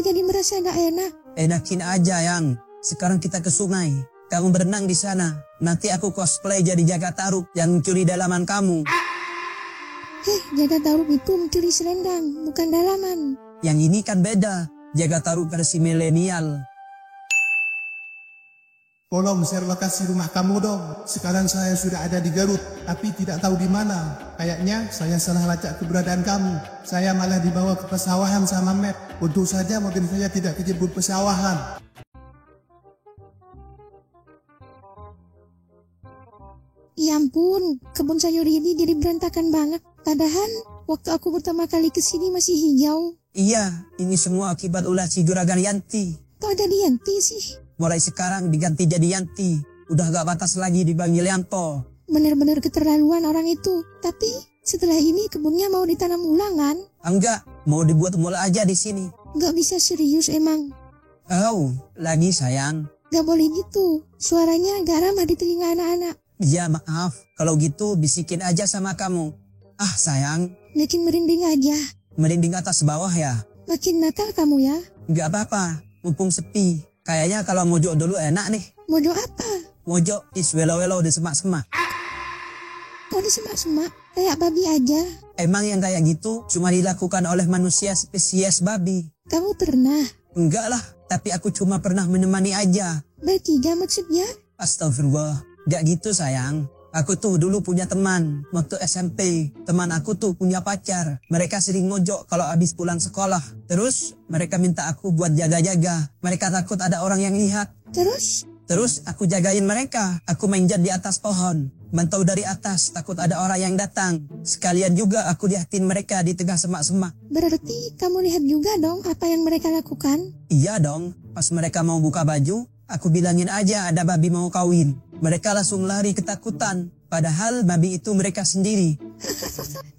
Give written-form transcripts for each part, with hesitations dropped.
aku jadi merasa gak enak. Enakin aja yang. Sekarang kita ke sungai. Kamu berenang di sana. Nanti aku cosplay jadi jaga taruk yang mencuri dalaman kamu. Jaga taruk itu mencuri selendang, bukan dalaman. Yang ini kan beda. Jaga taruk versi milenial. Tolong share lokasi rumah kamu dong. Sekarang saya sudah ada di Garut, tapi tidak tahu di mana. Kayaknya saya salah lacak keberadaan kamu. Saya malah dibawa ke pesawahan sama map. Untung saja mobil saya tidak kejebur pesawahan. Ya ampun, kebun sayur ini jadi berantakan banget. Padahal waktu aku pertama kali kesini masih hijau. Iya, ini semua akibat ulah si Juragan Yanti. Kok ada Yanti sih? Mulai sekarang diganti jadi Yanti. Udah gak batas lagi dipanggil Yanto. Benar-benar keterlaluan orang itu. Tapi setelah ini kebunnya mau ditanam ulang kan? Enggak, mau dibuat mula aja di sini. Gak bisa serius emang. Oh, lagi sayang. Gak boleh gitu. Suaranya gak ramah di telinga anak-anak. Ya maaf, kalau gitu bisikin aja sama kamu. Ah sayang. Makin merinding aja. Merinding atas bawah ya? Makin nakal kamu ya. Gak apa-apa, mumpung sepi. Kayaknya kalau mojok dulu enak nih. Mojok apa? Mojok is welo-welo di semak-semak. Kok di semak-semak? Kayak babi aja. Emang yang kayak gitu cuma dilakukan oleh manusia spesies babi. Kamu pernah? Enggak lah, tapi aku cuma pernah menemani aja. Bertiga maksudnya? Astagfirullah, gak gitu sayang. Aku tuh dulu punya teman, waktu SMP. Teman aku tuh punya pacar. Mereka sering mojok kalau habis pulang sekolah. Terus mereka minta aku buat jaga-jaga. Mereka takut ada orang yang lihat. Terus aku jagain mereka. Aku manjat di atas pohon. Mantau dari atas, takut ada orang yang datang. Sekalian juga aku liatin mereka di tengah semak-semak. Berarti kamu lihat juga dong apa yang mereka lakukan? Iya dong, pas mereka mau buka baju, aku bilangin aja ada babi mau kawin. Mereka langsung lari ketakutan. Padahal babi itu mereka sendiri.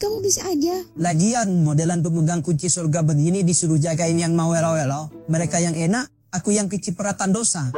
Kamu bisa aja. Lagian modelan pemegang kunci surga begini disuruh jagain yang mau welo-welo. Mereka yang enak, aku yang kecipratan dosa.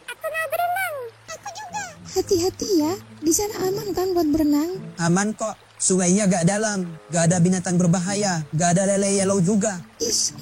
Aku mau berenang. Aku juga. Hati-hati ya. Di sana aman kan buat berenang? Aman kok. Sungainya gak dalam, gak ada binatang berbahaya, gak ada lele yellow juga.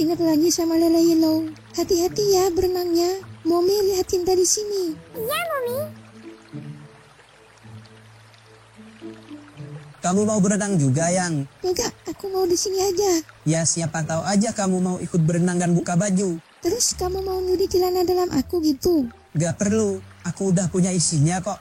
Ingat lagi sama lele yellow. Hati-hati ya berenangnya. Mommy lihatin dari sini. Iya, Mommy. Kamu mau berenang juga, Yang? Enggak, aku mau di sini aja. Ya siapa tahu aja kamu mau ikut berenang dan buka baju. Terus kamu mau nyuri celana dalam aku gitu? Gak perlu, aku udah punya isinya kok.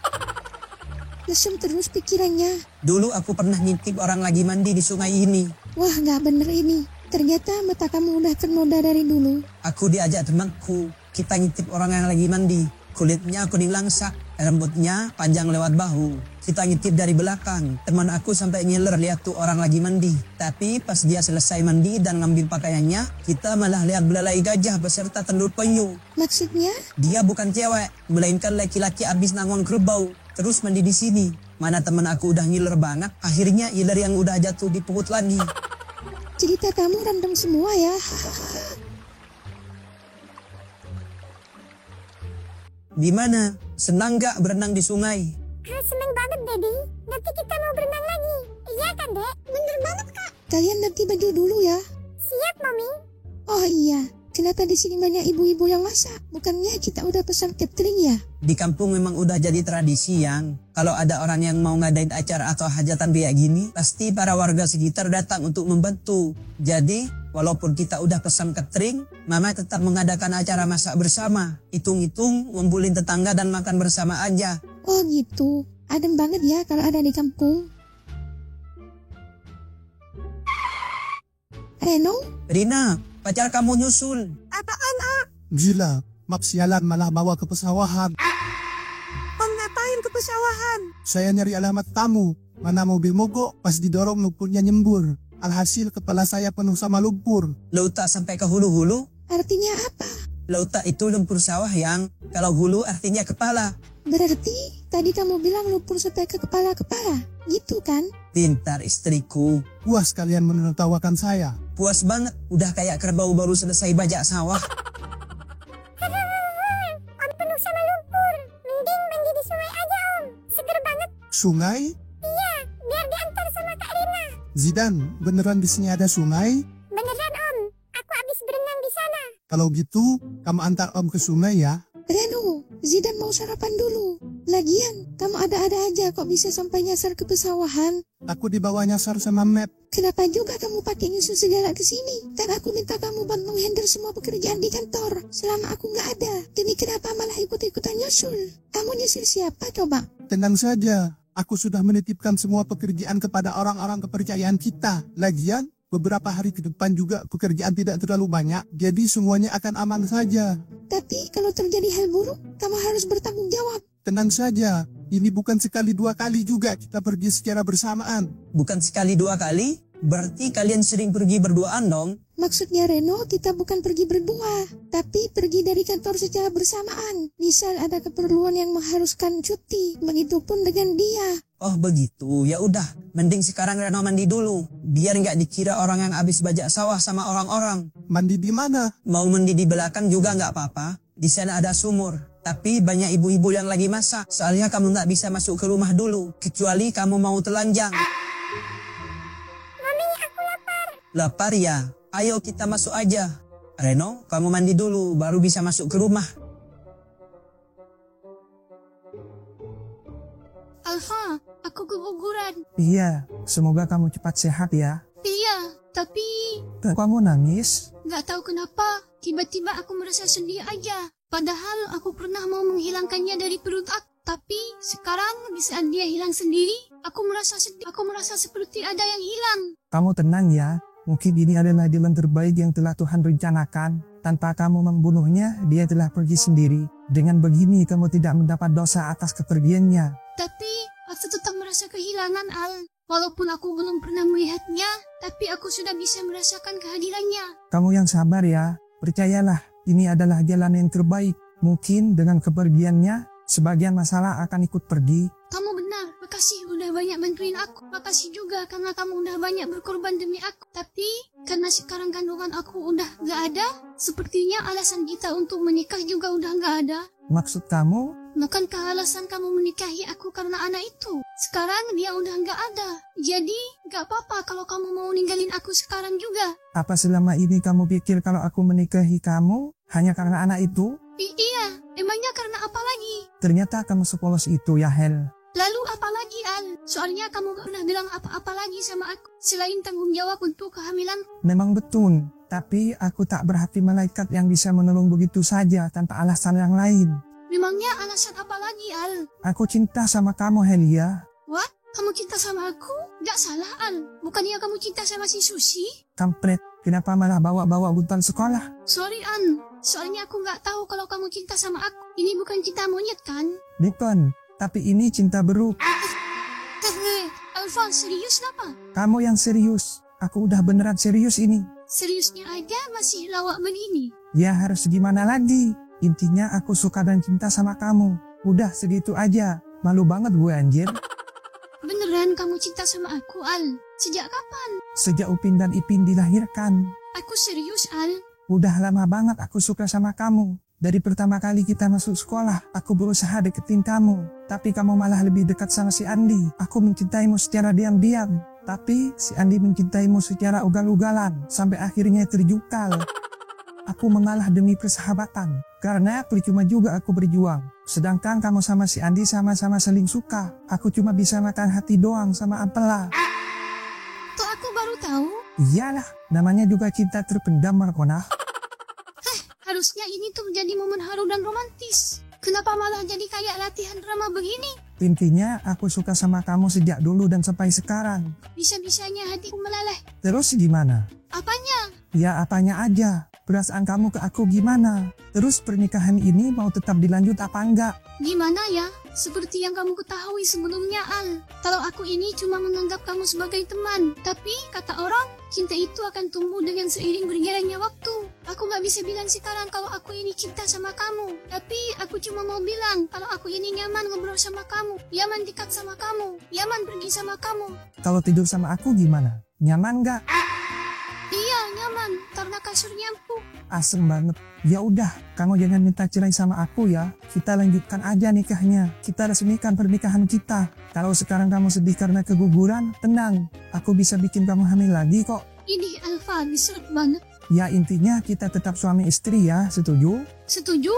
Lesem terus pikirannya. Dulu aku pernah ngintip orang lagi mandi di sungai ini. Wah, gak bener ini. Ternyata mata kamu udah ternoda dari dulu. Aku diajak temanku. Kita ngintip orang yang lagi mandi. Kulitnya kuning langsak, rambutnya panjang lewat bahu. Kita ngintip dari belakang. Teman aku sampai ngiler lihat tuh orang lagi mandi. Tapi pas dia selesai mandi dan ngambil pakaiannya, kita malah lihat belalai gajah beserta tendur penyu. Maksudnya? Dia bukan cewek, melainkan laki-laki abis nangwang kerbau. Terus mandi di sini. Mana teman aku udah ngiler banget, akhirnya iler yang udah jatuh di perut lagi. Cerita kamu random semua ya. Gimana? Senang gak berenang di sungai? Seneng banget, Daddy. Nanti kita mau berenang lagi. Iya kan, Dek? Bener banget, Kak. Kalian ganti baju dulu ya. Siap, Mami. Oh iya, kenapa di sini banyak ibu-ibu yang masak? Bukannya kita udah pesan catering ya? Di kampung memang udah jadi tradisi yang kalau ada orang yang mau ngadain acara atau hajatan kayak gini, pasti para warga sekitar datang untuk membantu. Jadi, walaupun kita udah pesan catering, Mama tetap mengadakan acara masak bersama. Hitung-hitung, ngumpulin tetangga dan makan bersama aja. Oh gitu, adem banget ya kalau ada di kampung. Rina, pacar kamu nyusul. Apaan, ah? Gila, map sialan malah bawa ke pesawahan. Om ngapain ke pesawahan? Saya nyari alamat tamu. Mana mobil mogok, pas didorong lumpurnya nyembur. Alhasil kepala saya penuh sama lumpur. Lauta sampai ke hulu-hulu? Artinya apa? Lauta itu lumpur sawah yang, kalau hulu artinya kepala. Berarti tadi kamu bilang lumpur sampai ke kepala-kepala, gitu kan? Pintar istriku. Puas kalian menertawakan saya. Puas banget, udah kayak kerbau baru selesai bajak sawah. Om penuh sama lumpur. Mending mandi di sungai aja, Om. Seger banget. Sungai? Iya, Zidan, beneran di sini ada sungai? Beneran Om, aku habis berenang di sana. Kalau gitu, kamu antar Om ke sungai ya. Reno, Zidan mau sarapan dulu. Lagian, kamu ada-ada aja kok bisa sampai nyasar ke pesawahan. Aku dibawa nyasar sama Map. Kenapa juga kamu pakai nyusul segala ke sini? Kan aku minta kamu buat menghandle semua pekerjaan di kantor selama aku nggak ada. Jadi kenapa malah ikut-ikutan nyusul? Kamu nyusul siapa coba? Tenang saja, aku sudah menitipkan semua pekerjaan kepada orang-orang kepercayaan kita. Lagian, beberapa hari ke depan juga pekerjaan tidak terlalu banyak, jadi semuanya akan aman saja. Tapi kalau terjadi hal buruk, kamu harus bertanggung jawab. Tenang saja, ini bukan sekali dua kali juga kita pergi secara bersamaan. Bukan sekali dua kali? Berarti kalian sering pergi berduaan dong? Maksudnya Reno, kita bukan pergi berdua, tapi pergi dari kantor secara bersamaan. Misal ada keperluan yang mengharuskan cuti, begitupun dengan dia. Oh begitu, ya udah. Mending sekarang Reno mandi dulu, biar nggak dikira orang yang habis bajak sawah sama orang-orang. Mandi di mana? Mau mandi di belakang juga nggak apa-apa. Di sana ada sumur. Tapi banyak ibu-ibu yang lagi masak. Soalnya kamu nggak bisa masuk ke rumah dulu, kecuali kamu mau telanjang. Mami, aku lapar. Lapar ya? Ayo kita masuk aja. Reno, kamu mandi dulu, baru bisa masuk ke rumah. Alfa, aku keguguran. Iya, semoga kamu cepat sehat ya. Iya, tapi Kamu nangis? gak tahu kenapa. Tiba-tiba aku merasa sedih aja. Padahal aku pernah mau menghilangkannya dari perut aku. Tapi sekarang di saat dia hilang sendiri, aku merasa sedih. Aku merasa seperti ada yang hilang. Kamu tenang ya. Mungkin ini adalah jalan terbaik yang telah Tuhan rencanakan. Tanpa kamu membunuhnya, dia telah pergi sendiri. Dengan begini kamu tidak mendapat dosa atas kepergiannya. Tapi aku tetap merasa kehilangan Al. Walaupun aku belum pernah melihatnya, tapi aku sudah bisa merasakan kehadirannya. Kamu yang sabar ya. Percayalah, ini adalah jalan yang terbaik. Mungkin dengan kepergiannya, sebagian masalah akan ikut pergi. Kamu benar, makasih udah banyak bantuin aku. Makasih juga karena kamu udah banyak berkorban demi aku. Tapi, karena sekarang kandungan aku udah gak ada, sepertinya alasan kita untuk menikah juga udah gak ada. Maksud kamu? Bukankah alasan kamu menikahi aku karena anak itu? Sekarang dia udah gak ada. Jadi, gak apa-apa kalau kamu mau ninggalin aku sekarang juga. Apa selama ini kamu pikir kalau aku menikahi kamu hanya karena anak itu? Iya, emangnya karena apa lagi? Ternyata kamu sepolos itu ya Hel. Lalu apa lagi Al? Soalnya kamu gak pernah bilang apa-apa lagi sama aku selain tanggung jawab untuk kehamilan. Memang betul, tapi aku tak berhati malaikat yang bisa menolong begitu saja tanpa alasan yang lain. Memangnya alasan apa lagi Al? Aku cinta sama kamu Helia. What? Kamu cinta sama aku? Gak salah Al. Bukannya kamu cinta sama si Susi? Kampret, kenapa malah bawa-bawa buntan sekolah? Sorry An, soalnya aku gak tahu kalau kamu cinta sama aku. Ini bukan cinta monyet kan? Bukan, tapi ini cinta beruk. Alfa, serius apa? Kamu yang serius. Aku udah beneran serius ini. Seriusnya aja masih lawak begini. Ya harus gimana lagi? Intinya aku suka dan cinta sama kamu. Udah segitu aja. Malu banget gue anjir. Beneran kamu cinta sama aku Al? Sejak kapan? Sejak Upin dan Ipin dilahirkan. Aku serius Al. Udah lama banget aku suka sama kamu. Dari pertama kali kita masuk sekolah, aku berusaha deketin kamu. Tapi kamu malah lebih dekat sama si Andi. Aku mencintaimu secara diam-diam. Tapi si Andi mencintaimu secara ugal-ugalan. Sampai akhirnya terjukal. Aku mengalah demi persahabatan. Karena percuma juga aku berjuang. Sedangkan kamu sama si Andi sama-sama saling suka. Aku cuma bisa makan hati doang sama ampela. Tuh aku baru tahu. Iyalah, namanya juga cinta terpendam Markona. Harusnya ini tuh menjadi momen haru dan romantis. Kenapa malah jadi kayak latihan drama begini? Intinya aku suka sama kamu sejak dulu dan sampai sekarang. Bisa-bisanya hatiku meleleh. Terus gimana? Apanya? Ya apanya aja. Perasaan kamu ke aku gimana? Terus pernikahan ini mau tetap dilanjut apa enggak? Gimana ya? Seperti yang kamu ketahui sebelumnya Al. Kalau aku ini cuma menganggap kamu sebagai teman. Tapi kata orang, cinta itu akan tumbuh dengan seiring berjalannya waktu. Aku gak bisa bilang sekarang kalau aku ini cinta sama kamu. Tapi aku cuma mau bilang kalau aku ini nyaman ngobrol sama kamu. Nyaman dekat sama kamu. Nyaman pergi sama kamu. Kalau tidur sama aku gimana? Nyaman gak? Iya nyaman, karena kasurnya empuk. Asem banget. Ya udah, kamu jangan minta cerai sama aku ya. Kita lanjutkan aja nikahnya. Kita resmikan pernikahan kita. Kalau sekarang kamu sedih karena keguguran, tenang. Aku bisa bikin kamu hamil lagi kok. Ini Alfa, diserut banget. Ya intinya kita tetap suami istri ya, setuju? Setuju?